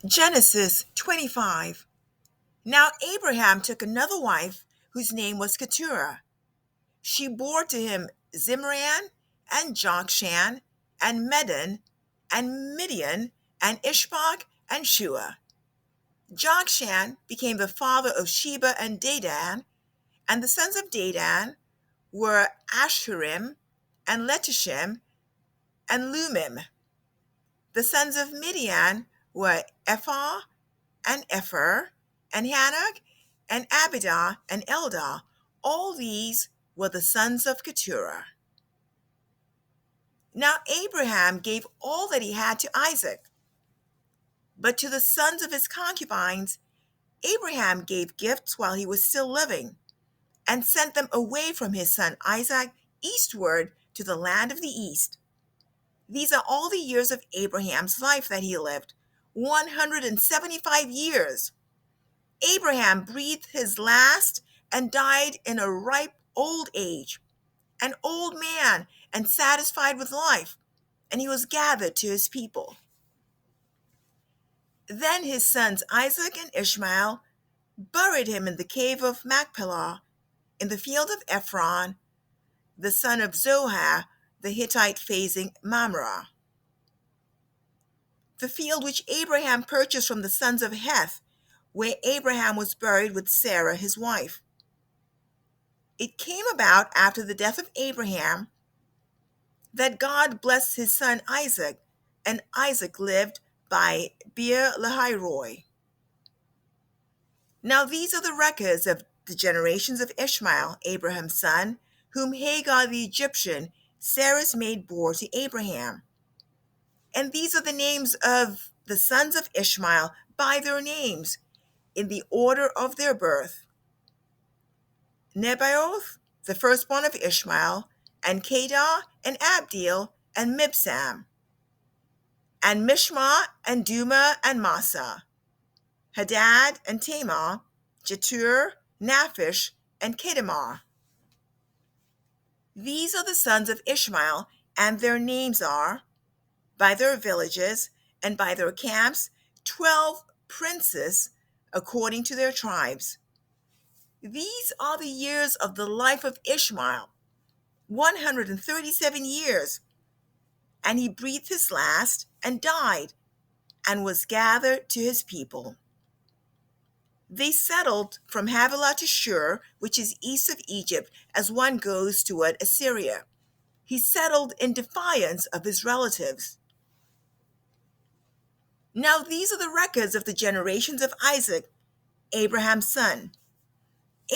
Genesis 25. Now Abraham took another wife whose name was Keturah. She bore to him Zimran and Jokshan and Medan and Midian and Ishbak and Shua. Jokshan became the father of Sheba and Dedan, and the sons of Dedan were Ashurim and Letishim and Lumim. The sons of Midian were Ephah and Epher, and Hanok, and Abidah, and Eldah. All these were the sons of Keturah. Now Abraham gave all that he had to Isaac, but to the sons of his concubines, Abraham gave gifts while he was still living, and sent them away from his son Isaac eastward to the land of the east. These are all the years of Abraham's life that he lived, 175 years. Abraham breathed his last and died in a ripe old age, an old man and satisfied with life, and he was gathered to his people. Then his sons Isaac and Ishmael buried him in the cave of Machpelah in the field of Ephron, the son of Zohar the Hittite facing Mamre, the field which Abraham purchased from the sons of Heth, where Abraham was buried with Sarah his wife. It came about after the death of Abraham that God blessed his son Isaac, and Isaac lived by Beer Lahairoi. Now these are the records of the generations of Ishmael, Abraham's son, whom Hagar the Egyptian, Sarah's maid, bore to Abraham. And these are the names of the sons of Ishmael by their names, in the order of their birth: Nebaioth, the firstborn of Ishmael, and Kedar, and Abdeel, and Mibsam, and Mishma, and Duma, and Massa, Hadad, and Tamar, Jetur, Naphish, and Kedemar. These are the sons of Ishmael, and their names are, by their villages, and by their camps, 12 princes, according to their tribes. These are the years of the life of Ishmael, 137 years, and he breathed his last and died, and was gathered to his people. They settled from Havilah to Shur, which is east of Egypt, as one goes toward Assyria. He settled in defiance of his relatives. Now these are the records of the generations of Isaac, Abraham's son.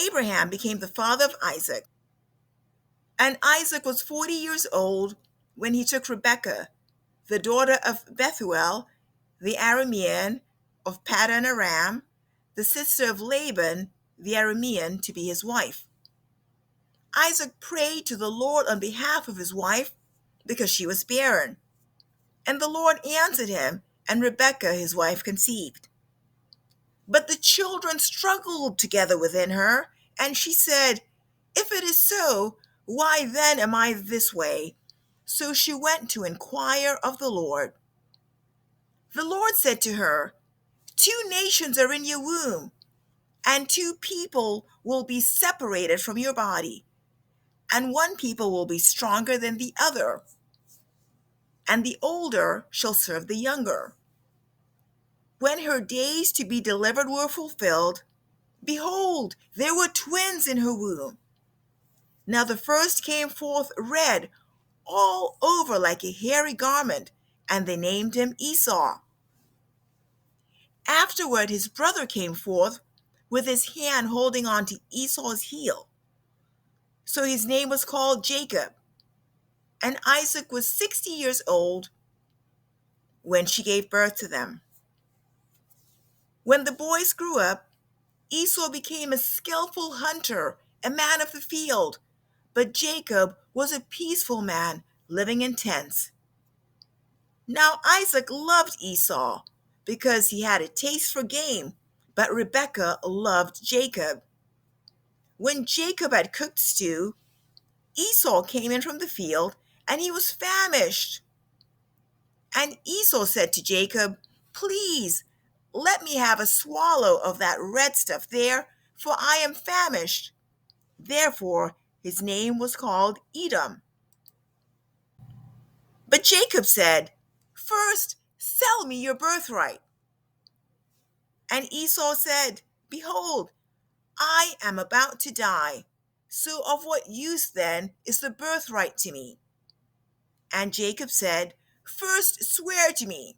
Abraham became the father of Isaac, and Isaac was 40 years old when he took Rebekah, the daughter of Bethuel, the Aramean of Paddan Aram, the sister of Laban the Aramean, to be his wife. Isaac prayed to the Lord on behalf of his wife because she was barren, and the Lord answered him, and Rebekah his wife conceived. But the children struggled together within her, and she said, "If it is so, why then am I this way?" So she went to inquire of the Lord. The Lord said to her, "Two nations are in your womb, and two people will be separated from your body, and one people will be stronger than the other, and the older shall serve the younger." When her days to be delivered were fulfilled, behold, there were twins in her womb. Now the first came forth red all over like a hairy garment, and they named him Esau. Afterward his brother came forth with his hand holding on to Esau's heel. So his name was called Jacob. And Isaac was 60 years old when she gave birth to them. When the boys grew up, Esau became a skillful hunter, a man of the field, but Jacob was a peaceful man living in tents. Now Isaac loved Esau because he had a taste for game, but Rebekah loved Jacob. When Jacob had cooked stew, Esau came in from the field, and he was famished. And Esau said to Jacob, "Please, let me have a swallow of that red stuff there, for I am famished. Therefore, his name was called Edom. But Jacob said, first, sell me your birthright. And Esau said, behold, I am about to die. So of what use then is the birthright to me? And Jacob said, first swear to me.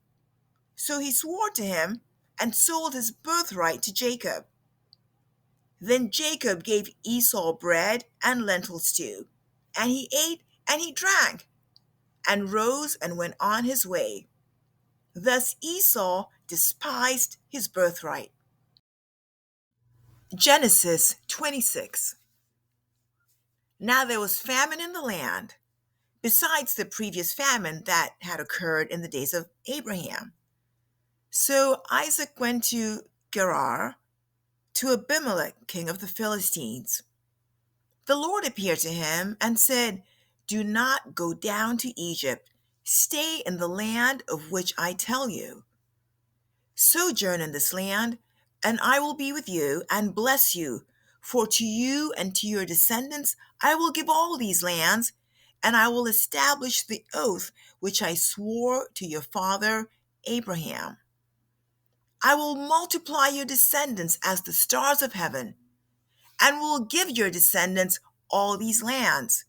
So he swore to him and sold his birthright to Jacob. Then Jacob gave Esau bread and lentil stew, and he ate and he drank, and rose and went on his way. Thus Esau despised his birthright. Genesis 26. Now there was famine in the land, besides the previous famine that had occurred in the days of Abraham. So Isaac went to Gerar, to Abimelech, king of the Philistines. The Lord appeared to him and said, do not go down to Egypt. Stay in the land of which I tell you. Sojourn in this land, and I will be with you and bless you. For to you and to your descendants I will give all these lands, and I will establish the oath which I swore to your father Abraham. I will multiply your descendants as the stars of heaven, and will give your descendants all these lands,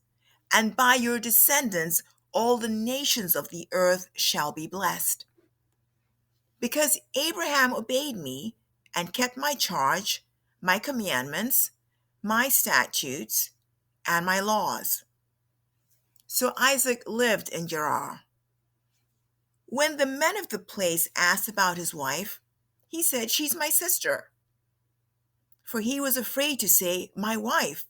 and by your descendants all the nations of the earth shall be blessed. Because Abraham obeyed me and kept my charge, my commandments, my statutes, and my laws. So Isaac lived in Gerar. When the men of the place asked about his wife, he said, she's my sister. For he was afraid to say, my wife,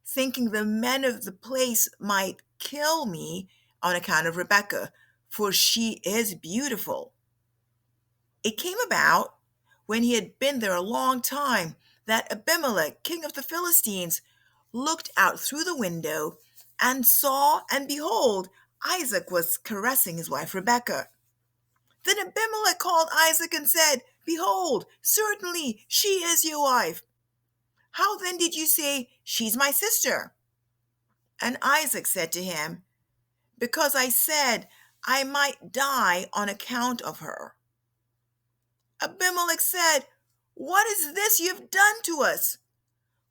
thinking the men of the place might kill me on account of Rebekah, for she is beautiful. It came about, when he had been there a long time, that Abimelech, king of the Philistines, looked out through the window and saw, and behold, Isaac was caressing his wife Rebekah. Then Abimelech called Isaac and said, behold, certainly she is your wife. How then did you say, she's my sister? And Isaac said to him, because I said I might die on account of her. Abimelech said, what is this you have done to us?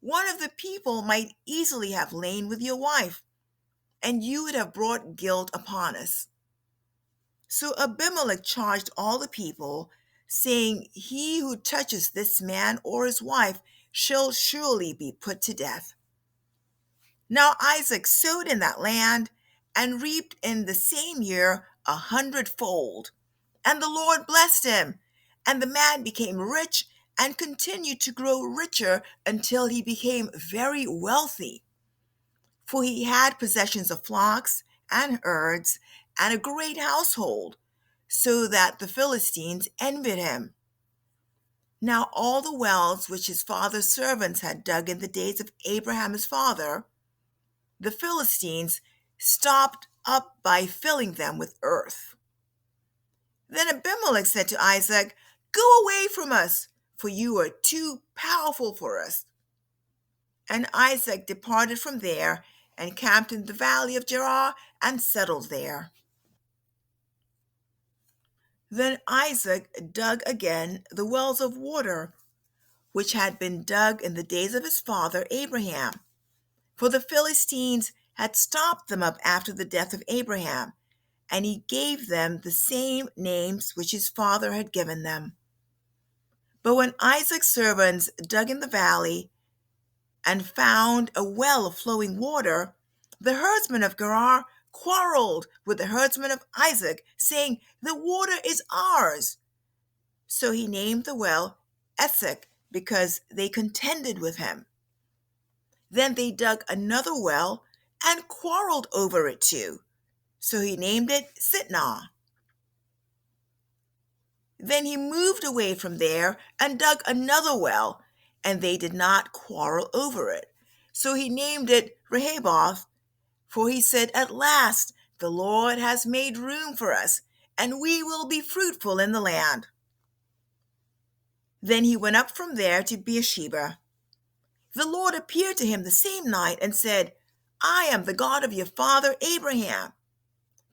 One of the people might easily have lain with your wife, and you would have brought guilt upon us. So Abimelech charged all the people, saying, he who touches this man or his wife shall surely be put to death. Now Isaac sowed in that land and reaped in the same year 100-fold. And the Lord blessed him, and the man became rich and continued to grow richer until he became very wealthy. For he had possessions of flocks and herds and a great household, so that the Philistines envied him. Now all the wells which his father's servants had dug in the days of Abraham his father, the Philistines stopped up by filling them with earth. Then Abimelech said to Isaac, go away from us, for you are too powerful for us. And Isaac departed from there and camped in the valley of Gerar and settled there. Then Isaac dug again the wells of water, which had been dug in the days of his father Abraham, for the Philistines had stopped them up after the death of Abraham, and he gave them the same names which his father had given them. But when Isaac's servants dug in the valley and found a well of flowing water, the herdsmen of Gerar quarreled with the herdsmen of Isaac, saying, the water is ours. So he named the well Esek, because they contended with him. Then they dug another well and quarreled over it too. So he named it Sitnah. Then he moved away from there and dug another well, and they did not quarrel over it. So he named it Rehoboth, for he said, at last the Lord has made room for us, and we will be fruitful in the land. Then he went up from there to Beersheba. The Lord appeared to him the same night and said, I am the God of your father Abraham.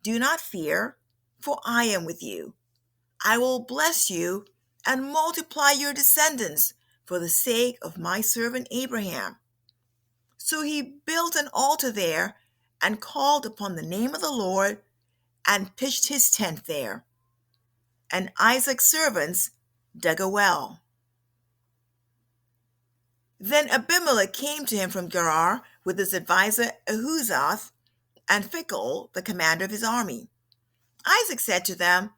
Do not fear, for I am with you. I will bless you and multiply your descendants for the sake of my servant Abraham. So he built an altar there and called upon the name of the Lord and pitched his tent there. And Isaac's servants dug a well. Then Abimelech came to him from Gerar with his advisor Ahuzath and Phicol, the commander of his army. Isaac said to them,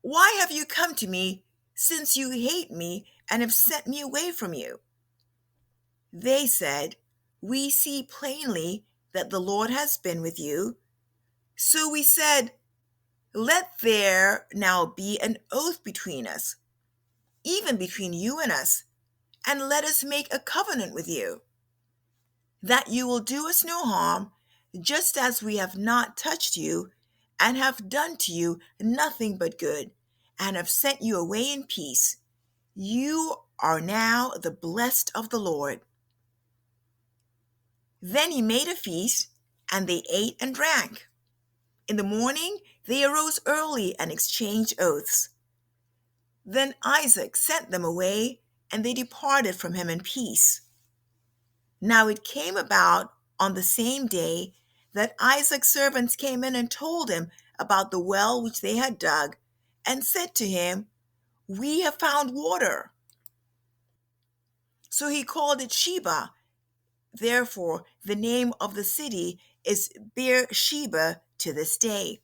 Why have you come to me, since you hate me and have sent me away from you? They said, We see plainly that the Lord has been with you. So we said, Let there now be an oath between us, even between you and us, and let us make a covenant with you, that you will do us no harm, just as we have not touched you, and have done to you nothing but good, and have sent you away in peace. You are now the blessed of the Lord. Then he made a feast, and they ate and drank. In the morning they arose early and exchanged oaths. Then Isaac sent them away, and they departed from him in peace. Now it came about on the same day that Isaac's servants came in and told him about the well which they had dug, and said to him, We have found water. So he called it Sheba. Therefore, the name of the city is Beersheba to this day.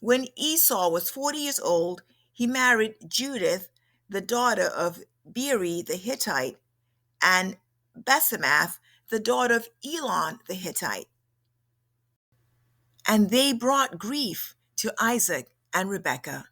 When Esau was 40 years old, he married Judith, the daughter of Beeri the Hittite, and Basemath, the daughter of Elon the Hittite. And they brought grief to Isaac and Rebekah.